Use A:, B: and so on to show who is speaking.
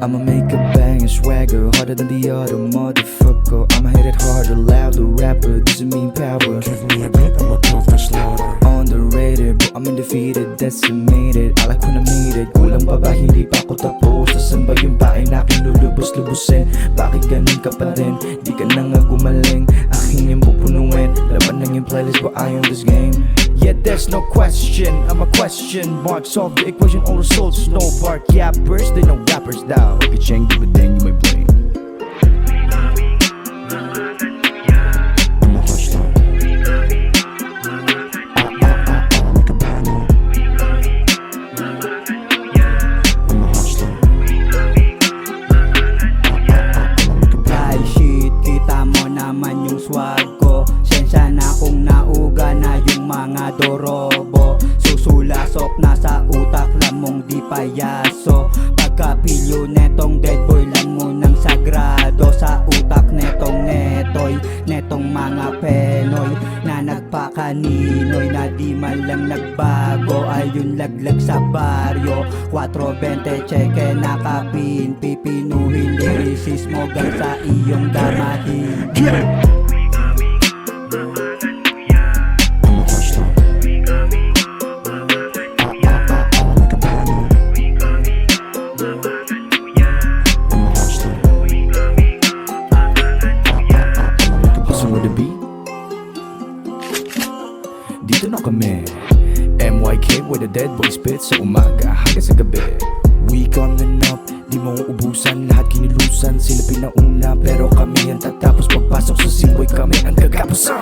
A: I'ma make a bang and swagger harder than the other motherfucker. I'ma hit it harder, louder, rapper, doesn't mean power.
B: Give me a beat, I'ma kill the slaughter.
A: Underrated, but I'm undefeated, decimated. Alak ko na made it, kulang pa ba? Hindi pa ako tapos. Saan ba yung bahay na kinulubos-lubusin? Bakit ganun ka pa rin? Di ka na nga gumaling. Aking yung pupunuin, laban ng yung playlist, but I own this game. Yeah, there's no question, I'm a question mark. Solve the equation, all results, no bark. Yappers, they know rappers now. If you change, but then you may blame.
B: I'm a hustler. Make a banner. I'm a hustler. Make a banner.
C: Ay shit, kita mo naman yung swag ko. Sensya na kung nauga na yung mga dorobo. Susulasok na sa utak lang mong di payaso. Pagkapilyo netong dead boy lang mo ng sagrado. Sa utak netong netoy, netong mga penoy na nagpakaninoy na di man lang nagbago. Ayun laglag sa baryo 420 cheque nakapin. Pipinuhin lyricismo gang sa iyong damahin.
B: I'm a hustler. Make a banner. I'm a hustler.
A: Hustle with the beat. Dito na kami MYK with the dead boy spit sa umaga hanggang sa gabi. We coming up, di mo ubusan. Lahat kinilusan, sila pinauna pero kami ang tatapos. Pagpasok sa simboy kami ang gagapos.